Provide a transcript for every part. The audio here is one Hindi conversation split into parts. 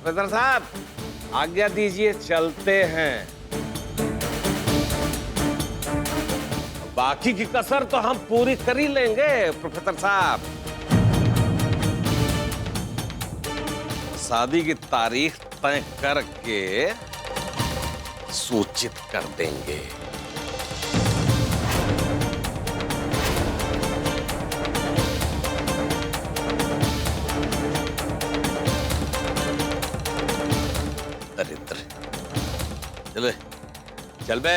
प्रोफेसर साहब आज्ञा दीजिए, चलते हैं। बाकी की कसर तो हम पूरी कर ही लेंगे प्रोफेसर साहब। शादी की तारीख तय करके सूचित कर देंगे। दरिद्र, चल चल बे।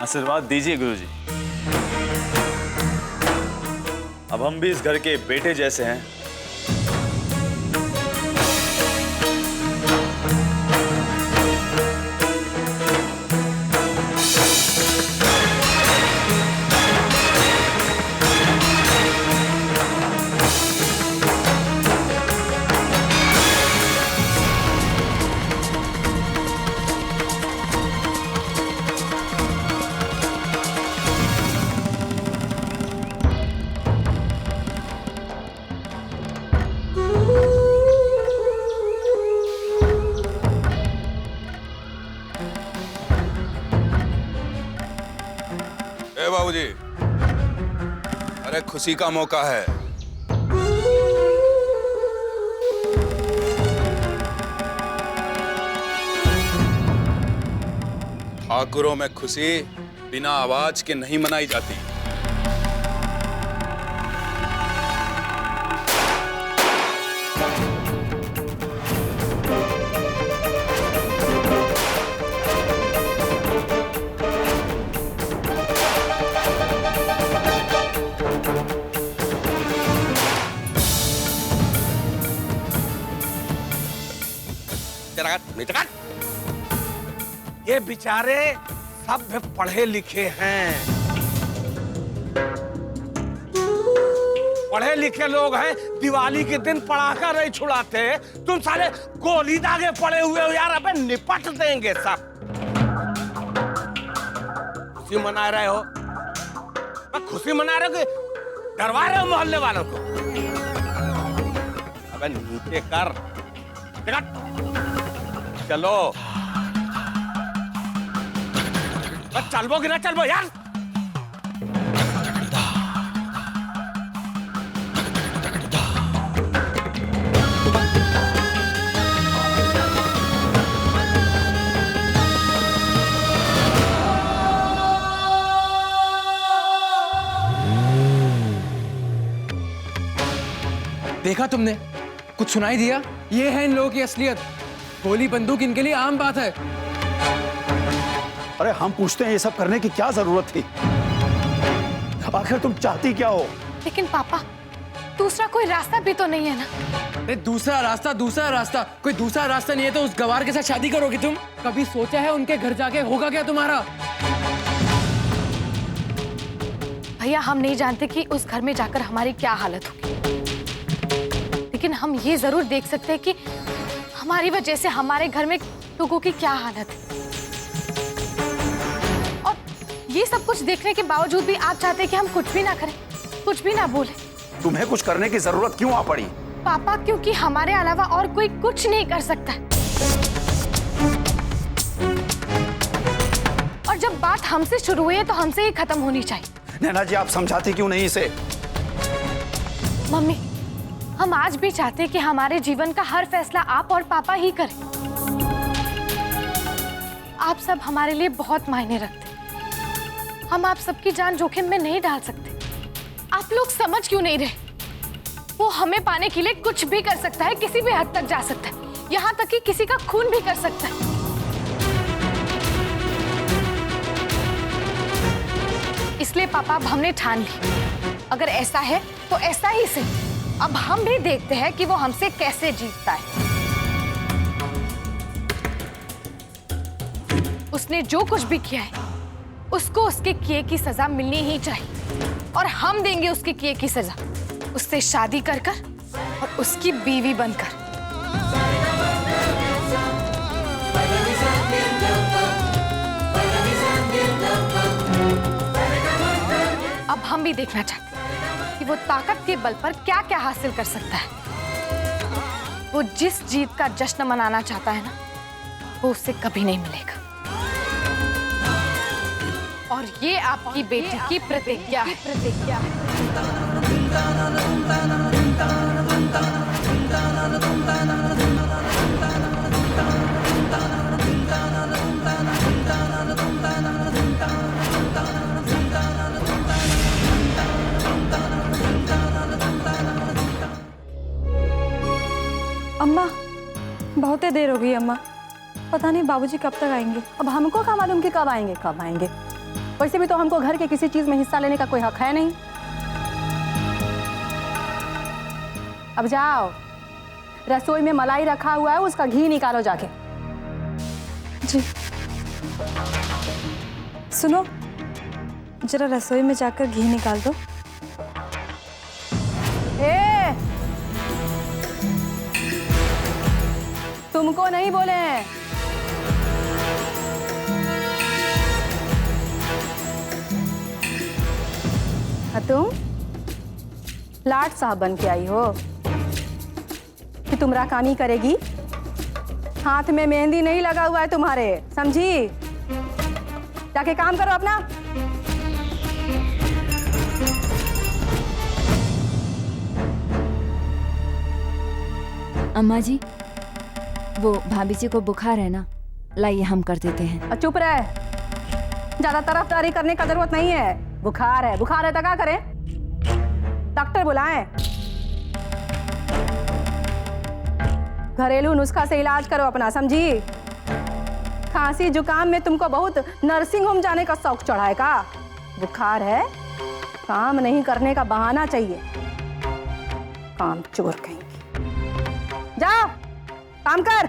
आशीर्वाद दीजिए गुरुजी। अब हम भी इस घर के बेटे जैसे हैं। बाबूजी, अरे खुशी का मौका है। ठाकुरों में खुशी बिना आवाज के नहीं मनाई जाती। ये बेचारे सब पढ़े लिखे हैं, पढ़े लिखे लोग हैं। दिवाली के दिन पटाखा नहीं छुड़ाते, तुम सारे गोली दागे पड़े हुए हो यार। अबे निपट देंगे सब। खुशी मना रहे हो, खुशी मना रहे हो कि डरवा रहे हो मोहल्ले वालों को? अबे नीचे कर, चलो। चलबो कि ना चलबो यार? देखा तुमने? कुछ सुनाई दिया? ये है इन लोगों की असलियत। गोली बंदूक इनके लिए आम बात है। अरे हम पूछते हैं ये सब करने की क्या जरूरत थी? आखिर तुम चाहती क्या हो? लेकिन पापा, दूसरा कोई रास्ता भी तो नहीं है ना? अरे दूसरा रास्ता कोई दूसरा रास्ता नहीं है तो उस गवार के साथ शादी करोगी तुम? कभी सोचा है उनके घर जाके होगा क्या तुम्हारा? भैया, हम नहीं जानते कि उस घर में जाकर हमारी क्या हालत होगी, लेकिन हम ये जरूर देख सकते हैं कि हमारी वजह से हमारे घर में लोगों की क्या हालत है। और ये सब कुछ देखने के बावजूद भी आप चाहते हैं कि हम कुछ भी ना करें, कुछ भी ना बोले। तुम्हें कुछ करने की जरूरत क्यों आ पड़ी? पापा, क्योंकि हमारे अलावा और कोई कुछ नहीं कर सकता। और जब बात हमसे शुरू हुई है तो हमसे ही खत्म होनी चाहिए। नैना जी, आप समझाती क्यों नहीं इसे? मम्मी, हम आज भी चाहते हैं कि हमारे जीवन का हर फैसला आप और पापा ही करें। आप सब हमारे लिए बहुत मायने रखते हैं। हम आप सबकी जान जोखिम में नहीं डाल सकते। आप लोग समझ क्यों नहीं रहे? वो हमें पाने के लिए कुछ भी कर सकता है, किसी भी हद तक जा सकता है, यहाँ तक कि किसी का खून भी कर सकता है। इसलिए पापा, अब हमने ठान ली, अगर ऐसा है तो ऐसा ही से। अब हम भी देखते हैं कि वो हमसे कैसे जीतता है। उसने जो कुछ भी किया है उसको उसके किए की सजा मिलनी ही चाहिए, और हम देंगे उसके किए की सजा, उससे शादी कर कर और उसकी बीवी बनकर। अब हम भी देखना चाहते हैं कि वो ताकत के बल पर क्या क्या हासिल कर सकता है। वो जिस जीत का जश्न मनाना चाहता है ना, वो उससे कभी नहीं मिलेगा। और ये आपकी बेटी की प्रतिज्ञा है। अम्मा, बहुत देर हो गई अम्मा। पता नहीं बाबूजी कब तक आएंगे। अब हमको क्या मालूम कि कब आएंगे। वैसे भी तो हमको घर के किसी चीज में हिस्सा लेने का कोई हक है नहीं। अब जाओ, रसोई में मलाई रखा हुआ है, उसका घी निकालो जाके। जी। सुनो, जरा रसोई में जाकर घी निकाल दो। ए, तुमको नहीं बोले हैं। तुम लाट साहब बन के आई हो कि तुम राकामी करेगी? हाथ में मेहंदी नहीं लगा हुआ है तुम्हारे, समझी? जाके काम करो अपना। अम्मा जी, वो भाभी जी को बुखार है ना, लाइए हम कर देते हैं। चुप रहे, ज्यादा तरफदारी करने का जरूरत नहीं है। बुखार है तो क्या करें? डॉक्टर बुलाएं। घरेलू नुस्खा से इलाज करो अपना, समझी? खांसी जुकाम में तुमको बहुत नर्सिंग होम जाने का शौक चढ़ा है का? बुखार है, काम नहीं करने का बहाना चाहिए। काम चोर कहेंगी। जाओ काम कर।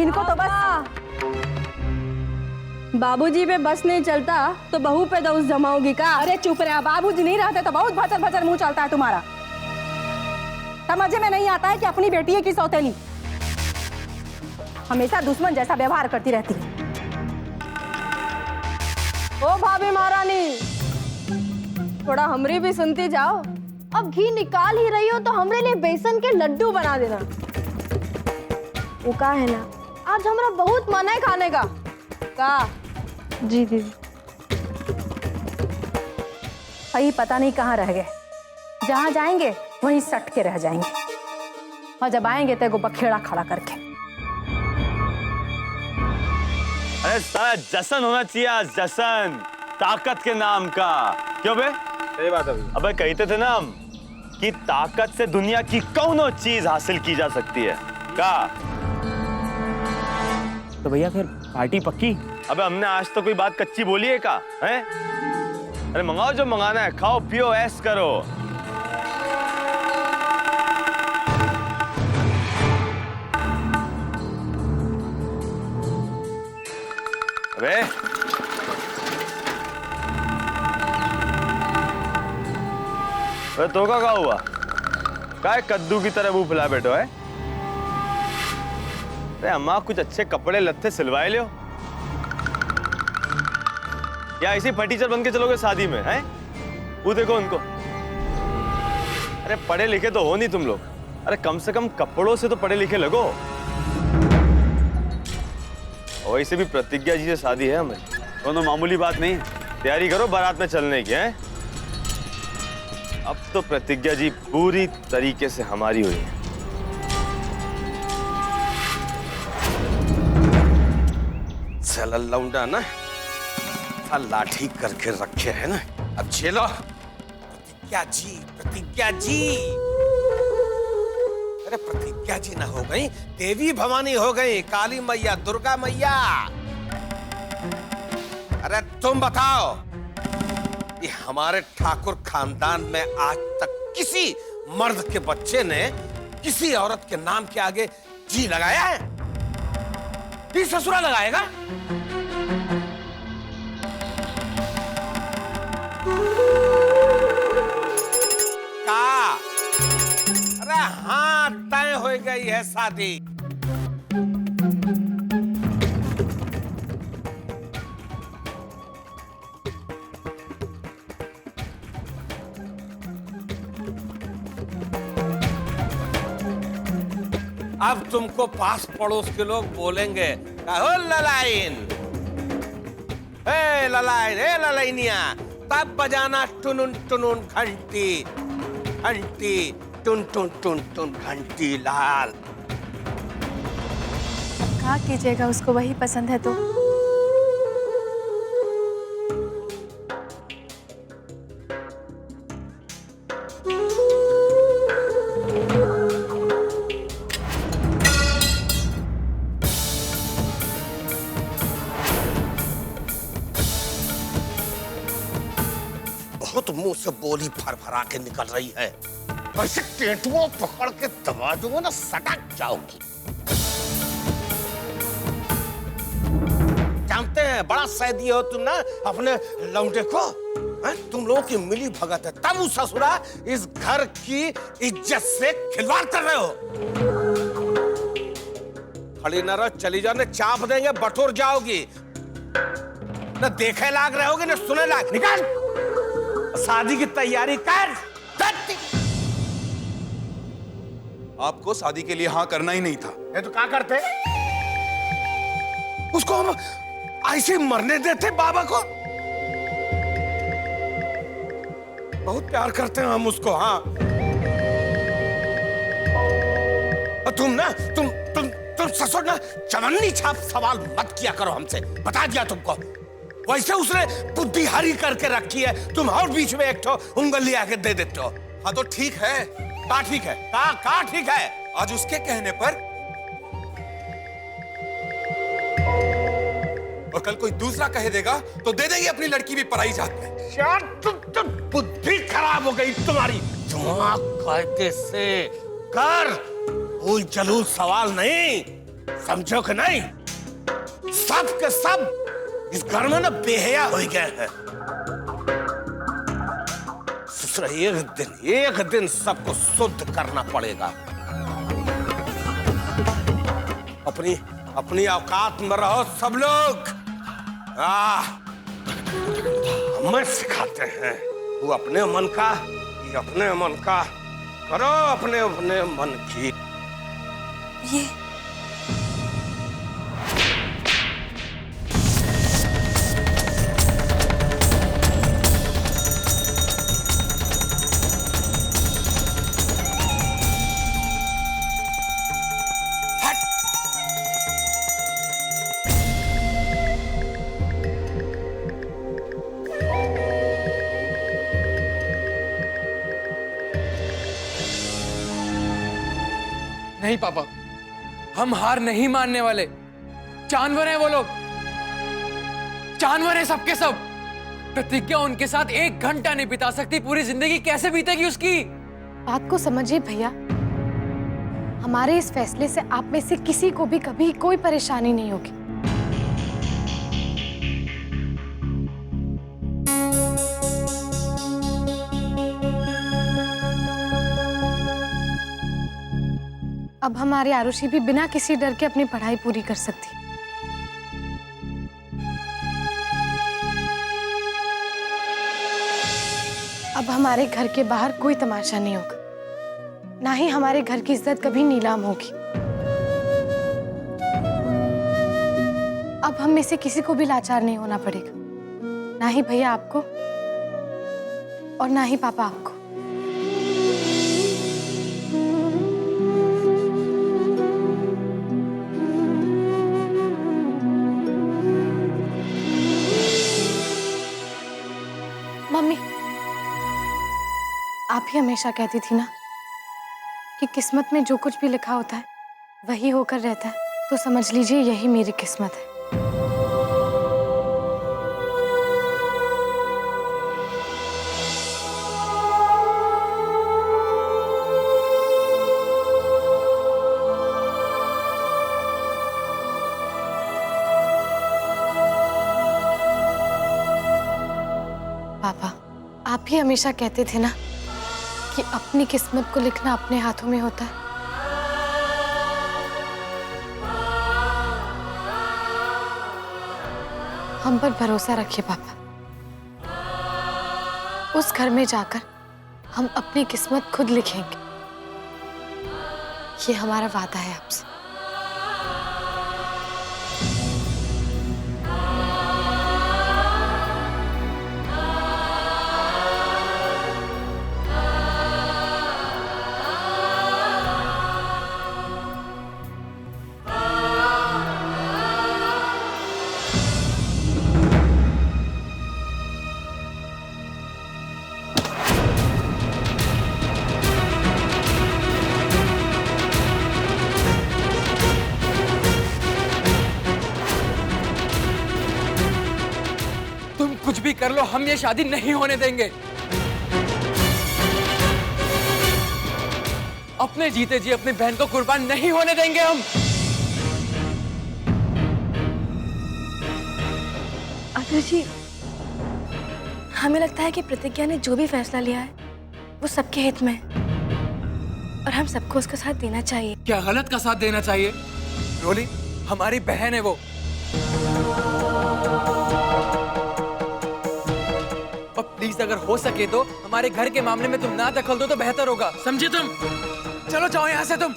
इनको तो बस बाबूजी पे बस नहीं चलता तो बहू पे दोष जमाओगी का? अरे चुप रहा, बाबूजी नहीं रहते तो बहुत भचर भचर मुंह चलता है तुम्हारा। समझ में नहीं आता है कि अपनी बेटी है कि सौतेली। हमेशा दुश्मन जैसा व्यवहार करती रहती है। ओ भाभी महारानी, थोड़ा हमरी भी सुनती जाओ। अब घी निकाल ही रही हो तो हमरे लिए बेसन के लड्डू बना देना। वो का है ना, आज हमरा बहुत मन है खाने का। का? जी दीदी। भाई पता नहीं कहाँ रह गए। जहाँ जाएंगे वहीं सट के रह जाएंगे, और जब आएंगे तो बखेड़ा खड़ा करके। अरे सारा जश्न होना चाहिए आज, जश्न ताकत के नाम का। क्यों बे? सही बात है। अबे कहते थे ना हम कि ताकत से दुनिया की कौनो चीज हासिल की जा सकती है का? तो भैया फिर पार्टी पक्की? अबे हमने आज तो कोई बात कच्ची बोली है का? हैं? अरे मंगाओ जो मंगाना है, खाओ पियो ऐश करो। अबे तो क्या हुआ? काय कद्दू की तरह मुंह फुला बैठो है? अरे अम्मा कुछ अच्छे कपड़े लत्ते सिलवाए लियो, या ऐसे फटीचर बन के चलोगे शादी में? हैं? वो देखो उनको। अरे पढ़े लिखे तो हो नहीं तुम लोग, अरे कम से कम कपड़ों से तो पढ़े लिखे लगो। और वैसे भी प्रतिज्ञा जी से शादी है हमें, दोनों मामूली बात नहीं। तैयारी करो बारात में चलने की। है अब तो प्रतिज्ञा जी पूरी तरीके से हमारी हुई है। चल लौंडा ना, लाठी करके रखे है ना, अब झेलो। प्रतिज्ञा जी, अरे प्रतिज्ञा जी ना हो गई, देवी भवानी हो गई, काली मैया, दुर्गा मैया। अरे तुम बताओ कि हमारे ठाकुर खानदान में आज तक किसी मर्द के बच्चे ने किसी औरत के नाम के आगे जी लगाया है? ये ससुरा लगाएगा? का? अरे हाँ, तय हो गई है शादी। अब तुमको पास पड़ोस के लोग बोलेंगे, कहो ललाइन, ए ललाइन, ए ललाइनिया, तब बजाना टुनुन टुनुन घंटी, घंटी टुन टुन टुन टुन घंटी लाल। क्या कीजिएगा, उसको वही पसंद है तो। बहुत मुंह से बोली भरभरा के निकल रही है, वैसे टेंटुओं पकड़ के दबा दूंगा ना, सटक जाओगी। जानते हैं बड़ा सैदी हो तुम ना अपने लौंडे को, तुम लोगों की मिली भगत है, तब उस ससुरा इस घर की इज्जत से खिलवाड़ कर रहे हो। खड़ी न रहो, चली जाओ, न चाप देंगे, बटोर जाओगी, न देखे लाग रहे होगे, न सुने लाग। निकल, शादी की तैयारी कर। आपको शादी के लिए हाँ करना ही नहीं था। ये तो क्या करते, उसको हम ऐसे मरने देते बाबा को? बहुत प्यार करते हैं हम उसको। हाँ, और तुम ना, तुम ससुर ना चवन्नी छाप सवाल मत किया करो हमसे, बता दिया तुमको। वैसे उसने बुद्धि हरी करके रखी है, तुम और बीच में एक ठो उंगली आके दे देते हो। हाँ तो ठीक है। का ठीक है, का ठीक है? आज उसके कहने पर और कल कोई दूसरा कह देगा तो दे देंगे अपनी लड़की भी पराई जात में। यार तुम बुद्धि खराब हो गई तुम्हारी। दिमाग कायदे से कर, कोई जलूल सवाल नहीं, समझो कि नहीं? सब के सब इस घर में ना बेहया हो गए हैं। एक दिन सबको शुद्ध करना पड़ेगा। अपनी औकात में रहो सब लोग। हमें सिखाते हैं, वो अपने मन का, ये अपने मन का, करो अपने अपने मन की। ये नहीं पापा, हम हार नहीं मानने वाले। जानवर हैं वो लोग, जानवर हैं सबके सब। प्रतिज्ञा उनके साथ एक घंटा नहीं बिता सकती, पूरी जिंदगी कैसे बीतेगी उसकी? बात को समझिए भैया, हमारे इस फैसले से आप में से किसी को भी कभी कोई परेशानी नहीं होगी। अब हमारी आरुषि भी बिना किसी डर के अपनी पढ़ाई पूरी कर सकती। अब हमारे घर के बाहर कोई तमाशा नहीं होगा, ना ही हमारे घर की इज्जत कभी नीलाम होगी। अब हम में से किसी को भी लाचार नहीं होना पड़ेगा, ना ही भैया आपको और ना ही पापा आपको। मम्मी, आप ही हमेशा कहती थी ना कि किस्मत में जो कुछ भी लिखा होता है वही होकर रहता है, तो समझ लीजिए यही मेरी किस्मत है। पापा, आप ही हमेशा कहते थे ना कि अपनी किस्मत को लिखना अपने हाथों में होता है। हम पर भरोसा रखिए पापा, उस घर में जाकर हम अपनी किस्मत खुद लिखेंगे। ये हमारा वादा है आपसे। तुम कुछ भी कर लो, हम ये शादी नहीं होने देंगे। अपने जीते जी अपनी बहन को कुर्बान नहीं होने देंगे हम। आदर्श जी, हमें लगता है कि प्रतिज्ञा ने जो भी फैसला लिया है वो सबके हित में है और हम सबको उसका साथ देना चाहिए। क्या गलत का साथ देना चाहिए? रोली हमारी बहन है वो। और प्लीज अगर हो सके तो हमारे घर के मामले में तुम ना दखल दो तो बेहतर होगा, समझे तुम? चलो जाओ यहाँ से तुम।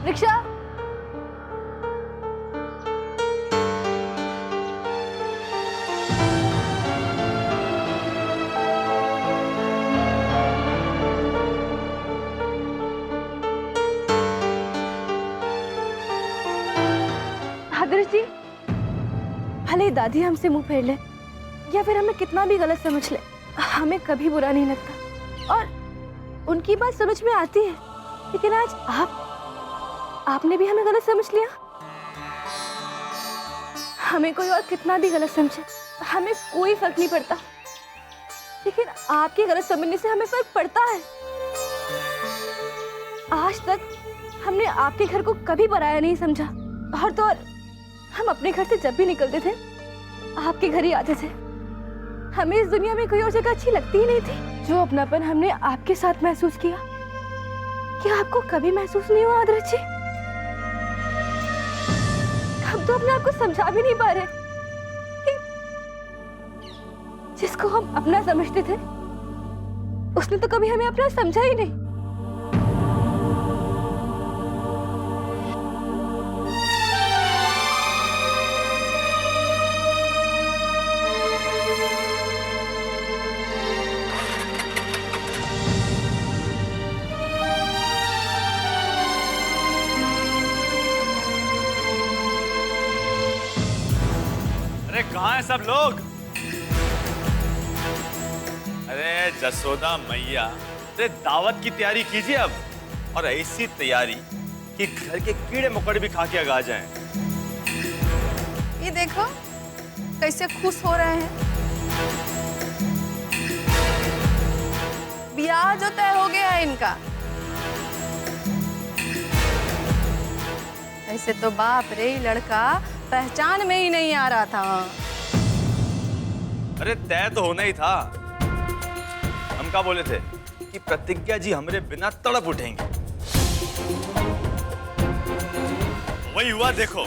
रिक्शा, आदर्श जी, भले ही दादी हमसे मुंह फेर ले या फिर हमें कितना भी गलत समझ ले, हमें कभी बुरा नहीं लगता और उनकी बात समझ में आती है। लेकिन आज आपने भी हमें गलत समझ लिया। हमें कोई और कितना भी गलत समझे, हमें कोई फर्क नहीं पड़ता, लेकिन आपकी गलत समझने से हमें फर्क पड़ता है। आज तक हमने आपके घर को कभी पराया नहीं समझा, और तो और हम अपने घर से जब भी निकलते थे आपके घर ही आते थे। हमें इस दुनिया में कोई और जगह अच्छी लगती ही नहीं थी। जो अपनापन हमने आपके साथ महसूस किया, क्या आपको कभी महसूस नहीं हुआ आदर्श जी? हम तो अपने आप को समझा भी नहीं पा रहे कि जिसको हम अपना समझते थे उसने तो कभी हमें अपना समझा ही नहीं। अरे कहाँ हैं सब लोग? अरे जसोदा मैया, अरे दावत की तैयारी कीजिए अब, और ऐसी तैयारी कि घर के कीड़े मकोड़े भी खा के आगा जाएं। ये देखो कैसे खुश हो रहे हैं। ब्याह जो तय हो गया है इनका। ऐसे तो बाप रे, लड़का पहचान में ही नहीं आ रहा था। अरे तय तो होना ही था। हम क्या बोले थे कि प्रतिज्ञा जी हमारे बिना तड़प उठेंगे। वही हुआ, देखो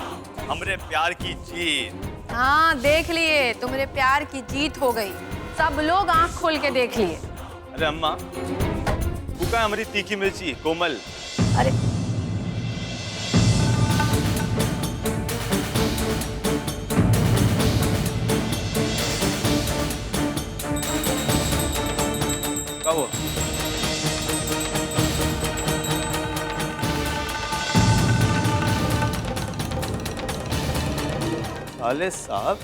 हमरे प्यार की जीत। हाँ देख लिए, तुम्हारे प्यार की जीत हो गई। सब लोग आंख खोल के देख लिए। अरे अम्मा, वो क्या हमारी तीखी मिर्ची कोमल? अरे क्या हुआ? साले साहब,